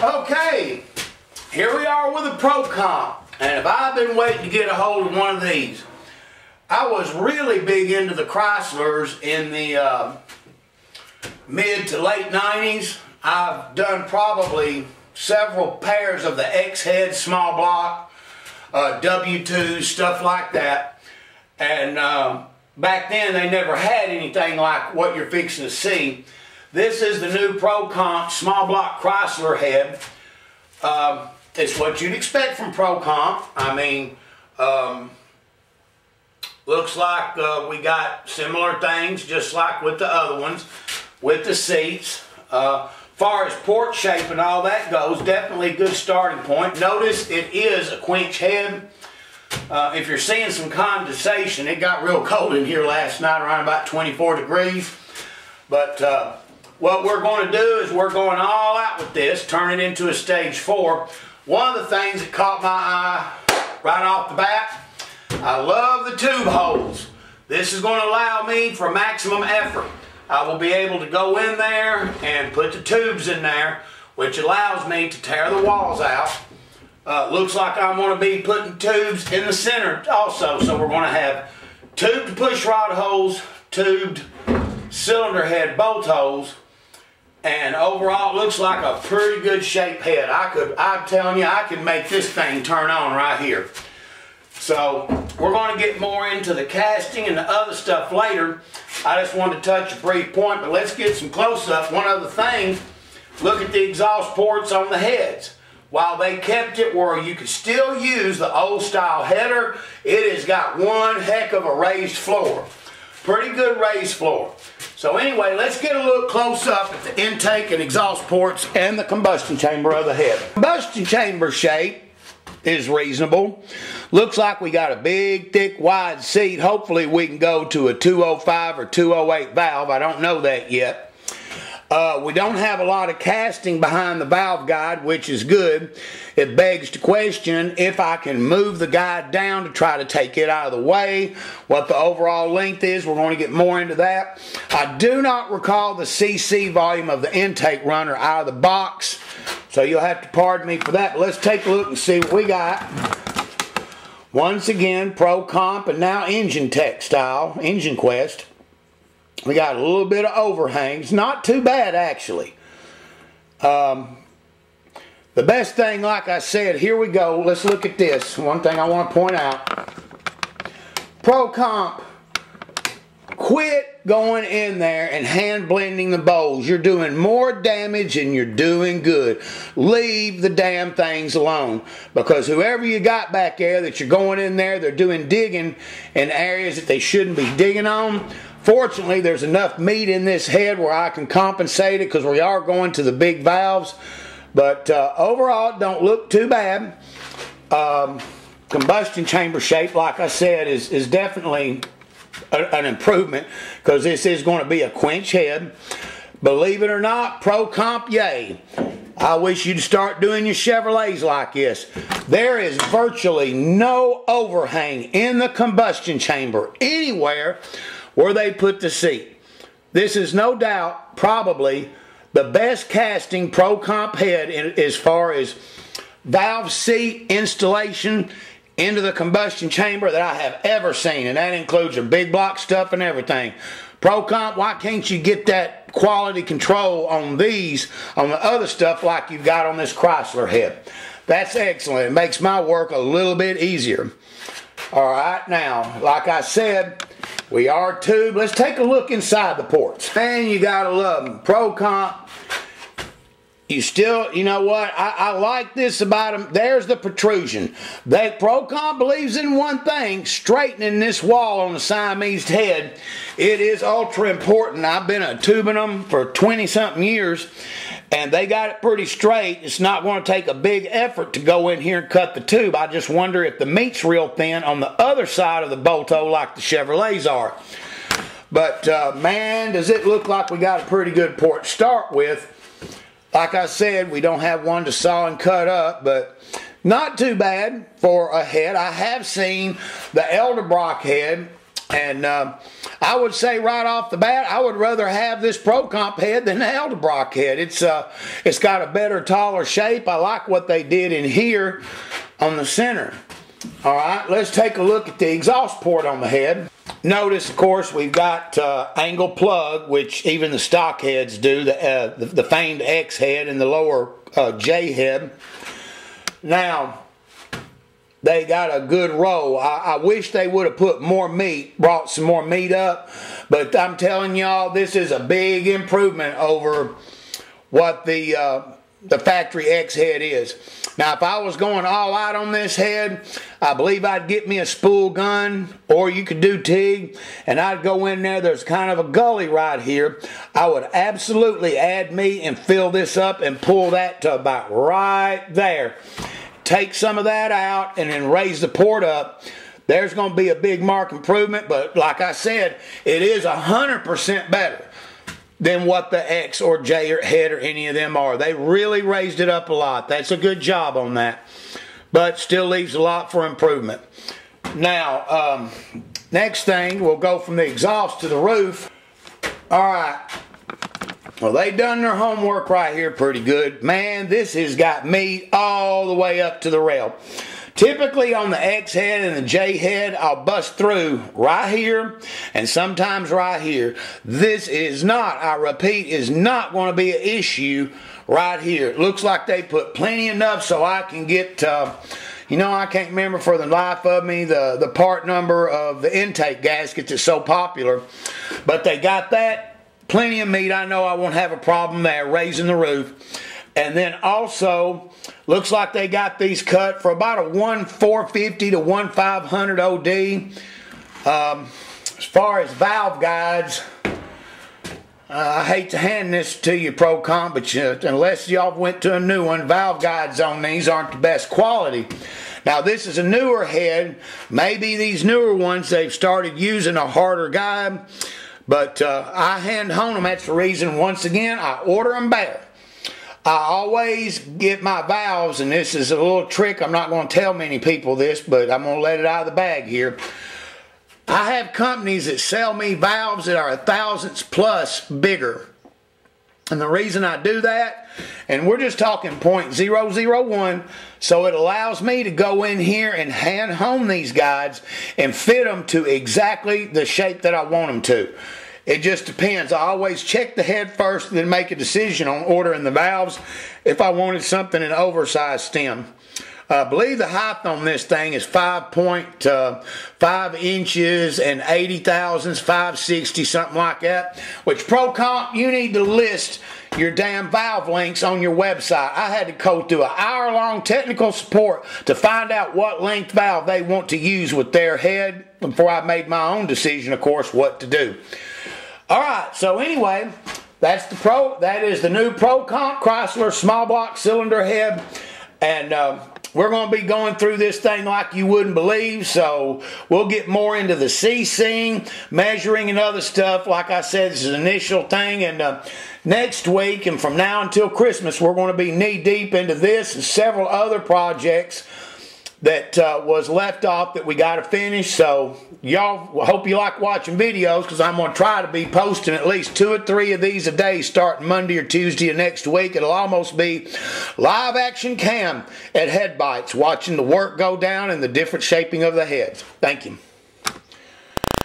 Okay, here we are with a ProComp, and if I've been waiting to get a hold of one of these, I was really big into the Chryslers in the mid to late 90s. I've done probably several pairs of the X-Head small block, W2s, stuff like that, and back then they never had anything like what you're fixing to see. This is the new ProComp small block Chrysler head. It's what you'd expect from ProComp. I mean, looks like we got similar things just like with the other ones with the seats. Far as port shape and all that goes, definitely a good starting point. Notice it is a quench head. If you're seeing some condensation, it got real cold in here last night, around about 24 degrees. But what we're going to do is we're going all out with this, turn it into a stage 4. One of the things that caught my eye right off the bat, I love the tube holes. This is going to allow me for maximum effort. I will be able to go in there and put the tubes in there, which allows me to tear the walls out. Looks like I'm going to be putting tubes in the center also, so we're going to have tubed push rod holes, tubed cylinder head bolt holes, and overall it looks like a pretty good shaped head. I'm telling you, I can make this thing turn on right here. So we're going to get more into the casting and the other stuff later. I just wanted to touch a brief point, but let's get some close-up. One other thing, look at the exhaust ports on the heads. While they kept it where you could still use the old style header, it has got one heck of a raised floor. Pretty good raised floor. So anyway, let's get a look close up at the intake and exhaust ports and the combustion chamber of the head. Combustion chamber shape is reasonable. Looks like we got a big, thick, wide seat. Hopefully we can go to a 205 or 208 valve. I don't know that yet. We don't have a lot of casting behind the valve guide, which is good. It begs to question if I can move the guide down to try to take it out of the way, what the overall length is. We're going to get more into that. I do not recall the CC volume of the intake runner out of the box, so you'll have to pardon me for that. But let's take a look and see what we got. Once again, ProComp and now Engine Tech style, Engine Quest. We got a little bit of overhangs. Not too bad, actually. The best thing, like I said, here we go. Let's look at this. One thing I want to point out. ProComp, quit going in there and hand blending the bowls. You're doing more damage than you're doing good. Leave the damn things alone. Because whoever you got back there that you're going in there, they're doing digging in areas that they shouldn't be digging on. Fortunately, there's enough meat in this head where I can compensate it because we are going to the big valves. But overall, it don't look too bad. Combustion chamber shape, like I said, is definitely an improvement because this is going to be a quench head. Believe it or not, ProComp, yay. I wish you'd start doing your Chevrolets like this. There is virtually no overhang in the combustion chamber anywhere where they put the seat. This is no doubt probably the best casting ProComp head as far as valve seat installation into the combustion chamber that I have ever seen, and that includes your big block stuff and everything. ProComp, why can't you get that quality control on these, on the other stuff like you've got on this Chrysler head? That's excellent. It makes my work a little bit easier. Alright, now, like I said, we are tubed. Let's take a look inside the ports. Man, you gotta love them. ProComp, you still, you know what, I like this about them. There's the protrusion. ProComp believes in one thing, straightening this wall on the Siamese head. It is ultra important. I've been tubing them for 20-something years, and they got it pretty straight. It's not going to take a big effort to go in here and cut the tube. I just wonder if the meat's real thin on the other side of the bolt hole like the Chevrolets are. But, man, does it look like we got a pretty good port to start with. Like I said, we don't have one to saw and cut up, but not too bad for a head. I have seen the Elderbrock head, And I would say right off the bat, I would rather have this ProComp head than the Edelbrock head. It's got a better, taller shape. I like what they did in here on the center. All right, let's take a look at the exhaust port on the head. Notice, of course, we've got angle plug, which even the stock heads do, the feigned X head and the lower J head. Now, they got a good roll. I wish they would have put more meat, brought some more meat up, but I'm telling y'all, this is a big improvement over what the factory X head is. Now, if I was going all out on this head, I believe I'd get me a spool gun, or you could do TIG, and I'd go in there. There's kind of a gully right here. I would absolutely add meat and fill this up and pull that to about right there. Take some of that out and then raise the port up. There's going to be a big mark improvement, but like I said, it is 100% better than what the X or J or head or any of them are. They really raised it up a lot. That's a good job on that, but still leaves a lot for improvement. Now, next thing, we'll go from the exhaust to the roof. All right. Well, they done their homework right here pretty good. Man, this has got meat all the way up to the rail. Typically on the X head and the J head, I'll bust through right here and sometimes right here. This is not, I repeat, is not going to be an issue right here. It looks like they put plenty enough so I can get, you know, I can't remember for the life of me the part number of the intake gasket that's so popular. But they got that. Plenty of meat. I know I won't have a problem there raising the roof. And then also, looks like they got these cut for about a 1,450 to 1,500 OD. As far as valve guides, I hate to hand this to you, ProComp, but unless y'all went to a new one, valve guides on these aren't the best quality. Now, this is a newer head. Maybe these newer ones, they've started using a harder guide. But I hand hone them. That's the reason, once again, I order them bare. I always get my valves, and this is a little trick. I'm not going to tell many people this, but I'm going to let it out of the bag here. I have companies that sell me valves that are 1,000ths plus bigger. And the reason I do that, and we're just talking 0.001, so it allows me to go in here and hand hone these guides and fit them to exactly the shape that I want them to. It just depends. I always check the head first and then make a decision on ordering the valves if I wanted something in an oversized stem. I believe the height on this thing is 5.5 inches and 80 thousandths, 560, something like that. Which, ProComp, you need to list your damn valve links on your website. I had to go through an hour-long technical support to find out what length valve they want to use with their head before I made my own decision, of course, what to do. All right, so anyway, that is the new ProComp Chrysler small block cylinder head, and we're going to be going through this thing like you wouldn't believe, so we'll get more into the CCing, measuring, and other stuff. Like I said, this is an initial thing, and next week and from now until Christmas, we're going to be knee-deep into this and several other projects that was left off that we got to finish. So y'all, I hope you like watching videos, because I'm going to try to be posting at least 2 or 3 of these a day starting Monday or Tuesday of next week. It'll almost be live action cam at Headbytes, watching the work go down and the different shaping of the heads. Thank you.